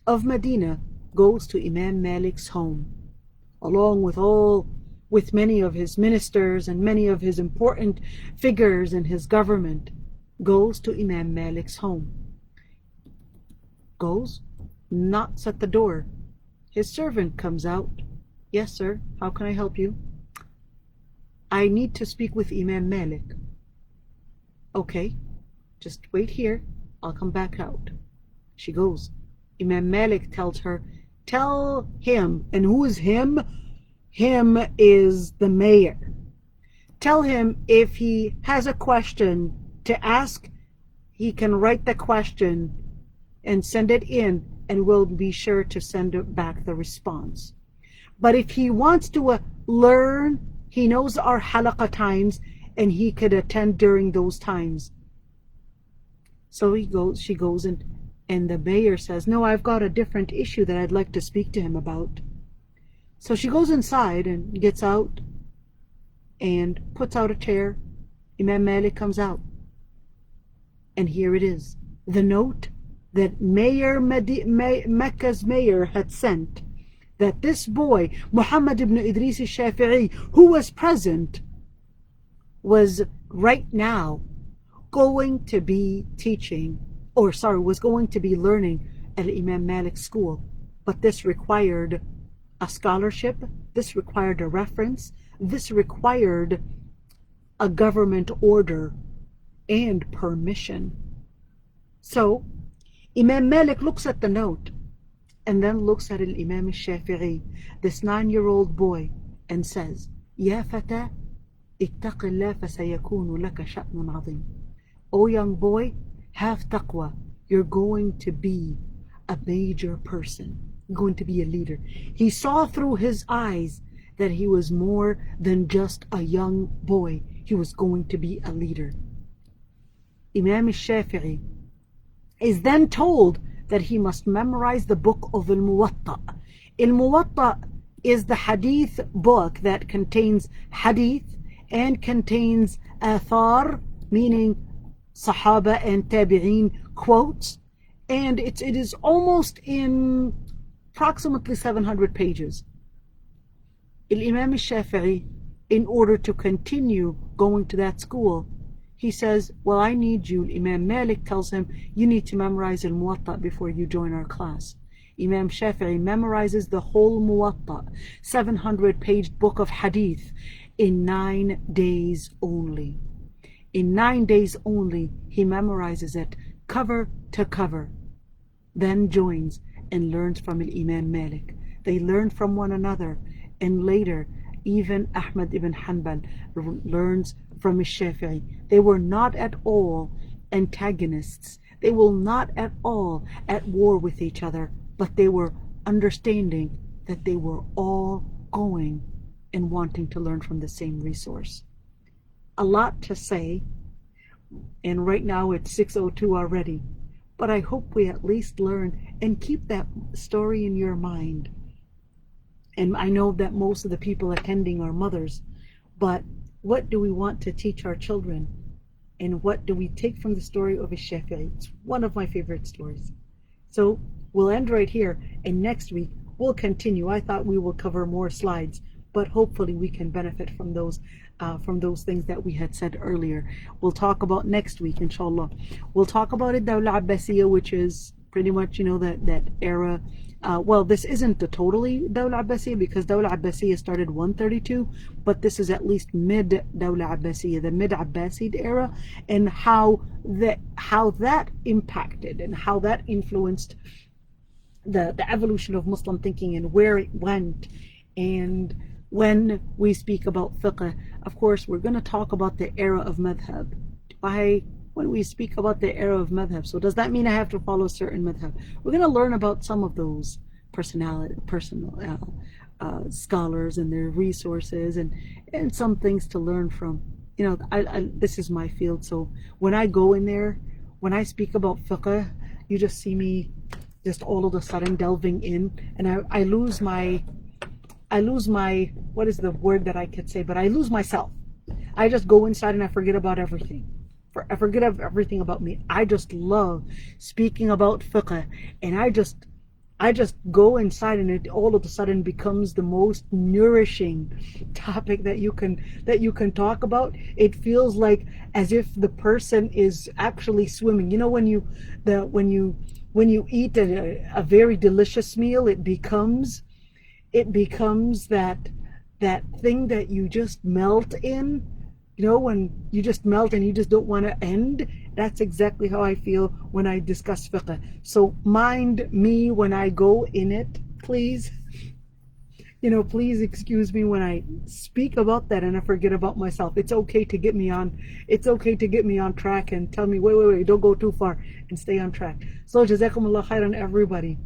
of Medina, goes to Imam Malik's home, along with many of his ministers and many of his important figures in his government, goes to Imam Malik's home. Goes, knocks at the door. His servant comes out. Yes, sir, how can I help you? I need to speak with Imam Malik. Okay, just wait here. I'll come back out. She goes. Imam Malik tells her, tell him. And who is him? Him is the mayor. Tell him if he has a question to ask, he can write the question and send it in, and we'll be sure to send back the response. But if he wants to learn, he knows our halaqah times, and he could attend during those times. So she goes and the mayor says, no, I've got a different issue that I'd like to speak to him about. So she goes inside and gets out and puts out a chair. Imam Malik comes out. And here it is, the note that Mecca's mayor had sent, that this boy, Muhammad ibn Idris al-Shafi'i, who was present, was right now going to be was going to be learning at Imam Malik's school. But this required a scholarship, this required a reference, this required a government order and permission. So Imam Malik looks at the note and then looks at Imam al-Shafi'i, this 9-year-old boy, and says, Ya fata, ittaq Allah fasayakunu laka sha'nun azim. O young boy, have taqwa. You're going to be a major person. You're going to be a leader. He saw through his eyes that he was more than just a young boy. He was going to be a leader. Imam al-Shafi'i is then told that he must memorize the book of Al-Muwatta. Al-Muwatta is the hadith book that contains hadith and contains athar, meaning Sahaba and Tabi'een quotes, and it is almost in approximately 700 pages. Imam al-Shafi'i, in order to continue going to that school, he says, well, I need you. Imam Malik tells him, you need to memorize al-Muwatta before you join our class. Imam Shafi'i memorizes the whole Muwatta, 700-page book of hadith, in 9 days only. In 9 days only, he memorizes it cover to cover, then joins and learns from Imam Malik. They learn from one another, and later, even Ahmad ibn Hanbal learns from Shafi'i. They were not at all antagonists. They were not at all at war with each other, but they were understanding that they were all going and wanting to learn from the same resource. A lot to say, and right now it's 6:02 already, but I hope we at least learn and keep that story in your mind. And I know that most of the people attending are mothers, but what do we want to teach our children? And what do we take from the story of Shafi'i? It's one of my favorite stories. So we'll end right here, and next week we'll continue. I thought we will cover more slides, but hopefully we can benefit from those things that we had said earlier. We'll talk about next week, inshallah. We'll talk about Dawla Abbasiyya, which is pretty much, that era. Well, this isn't the totally Dawla Abbasiyya, because Dawla Abbasiyya started 132, but this is at least mid Dawla Abbasiyya, the mid Abbasid era, and how that impacted and how that influenced the evolution of Muslim thinking and where it went. And when we speak about fiqh, of course, we're going to talk about the era of madhab. When we speak about the era of madhab, so does that mean I have to follow certain madhab? We're going to learn about some of those personal scholars and their resources, and some things to learn from. This is my field, so when I go in there, when I speak about fiqh, you just see me just all of a sudden delving in, and I lose my, what is the word that I could say, but I lose myself. I just go inside and I forget about everything. I forget everything about me. I just love speaking about fiqh, and I just go inside, and it all of a sudden becomes the most nourishing topic that you can talk about. It feels like as if the person is actually swimming. When you eat a very delicious meal, it becomes that thing that you just melt in. When you just melt and you just don't want to end. That's exactly how I feel when I discuss fiqh. So mind me when I go in it, please. Please excuse me when I speak about that and I forget about myself. It's okay to get me on. It's okay to get me on track and tell me, wait, don't go too far, and stay on track. So jazakumullah khairan, everybody.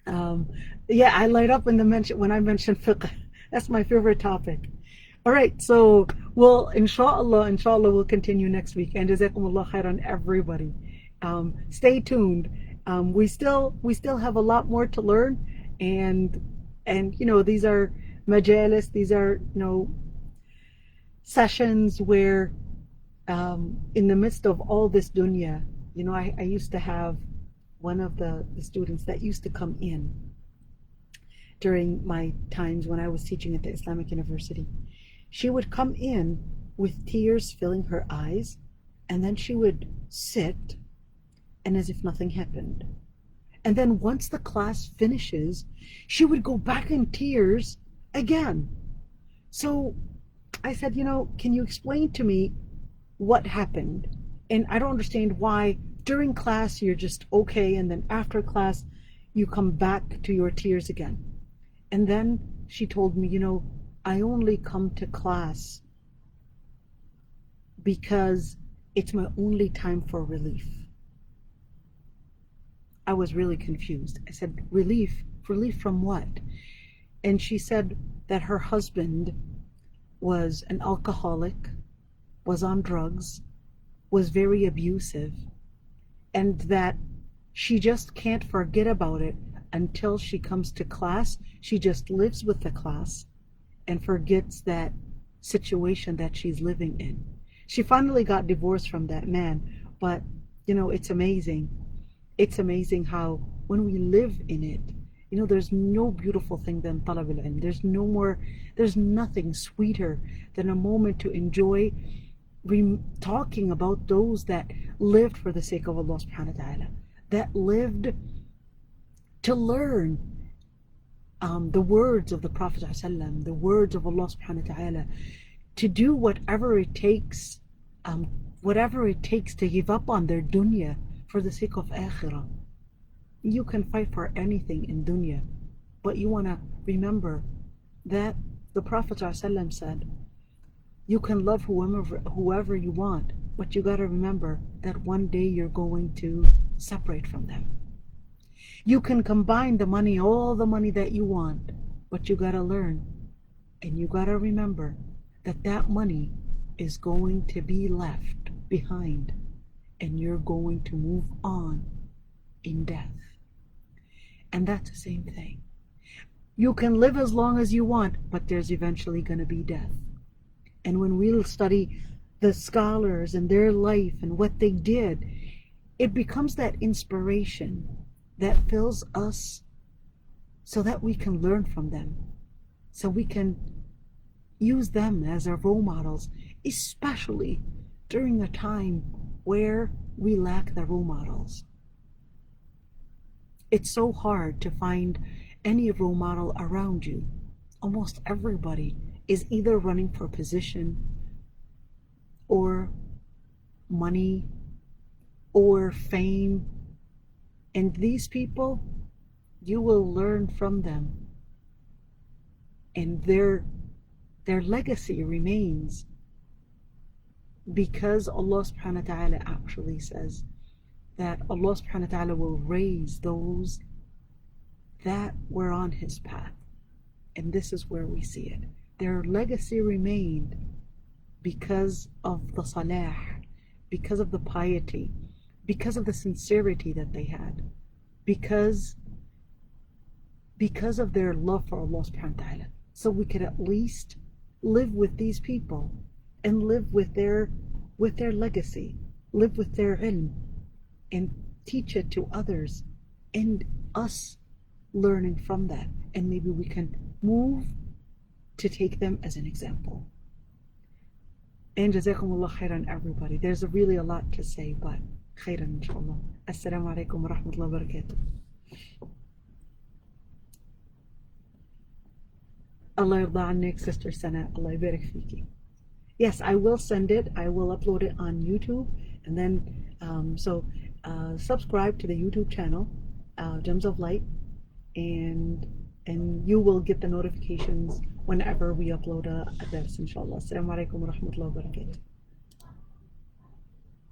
I light up when I mention fiqh. That's my favorite topic. All right, so inshallah we'll continue next week, and jazakumullah khairan, everybody. Stay tuned. We still have a lot more to learn, and these are majalis, these are sessions where in the midst of all this dunya, I used to have one of the students that used to come in during my times when I was teaching at the Islamic University. She would come in with tears filling her eyes, and then she would sit, and as if nothing happened. And then once the class finishes, she would go back in tears again. So I said, can you explain to me what happened? And I don't understand why during class you're just okay, and then after class you come back to your tears again. And then she told me, I only come to class because it's my only time for relief. I was really confused. I said, relief? Relief from what? And she said that her husband was an alcoholic, was on drugs, was very abusive, and that she just can't forget about it until she comes to class. She just lives with the class and forgets that situation that she's living in. She finally got divorced from that man, but it's amazing. It's amazing how when we live in it, there's no beautiful thing than talab al-ilm. There's nothing sweeter than a moment to enjoy talking about those that lived for the sake of Allah subhanahu wa ta'ala, that lived to learn the words of the Prophet ﷺ, the words of Allah subhanahu wa ta'ala, to do whatever it takes to give up on their dunya for the sake of akhirah. You can fight for anything in dunya, but you want to remember that the Prophet ﷺ said, you can love whoever you want, but you got to remember that one day you're going to separate from them. You can combine the money, all the money that you want, but you got to learn and you got to remember that that money is going to be left behind and you're going to move on in death. And that's the same thing. You can live as long as you want, but there's eventually going to be death. And when we'll study the scholars and their life and what they did, it becomes that inspiration that fills us so that we can learn from them, so we can use them as our role models, especially during a time where we lack the role models. It's so hard to find any role model around you. Almost everybody is either running for position or money or fame. And these people, you will learn from them. And their legacy remains because Allah subhanahu wa ta'ala actually says that Allah subhanahu wa ta'ala will raise those that were on His path. And this is where we see it. Their legacy remained because of the salah, because of the piety, because of the sincerity that they had, because of their love for Allah subhanahu wa ta'ala. So we could at least live with these people and live with their legacy, live with their ilm, and teach it to others, and us learning from that. And maybe we can move to take them as an example. And jazakumullah khairan, everybody. There's really a lot to say, but khairan inshallah. Assalamu alaikum wa rahmatullahi wa barakatuh. Allah yarda annik, Sister Sana. Allah yabarak fiki. Yes, I will send it. I will upload it on YouTube, and then subscribe to the YouTube channel, Gems of Light, and you will get the notifications whenever we upload a dars, inshallah. Assalamu alaikum wa rahmatullahi wa barakatuh.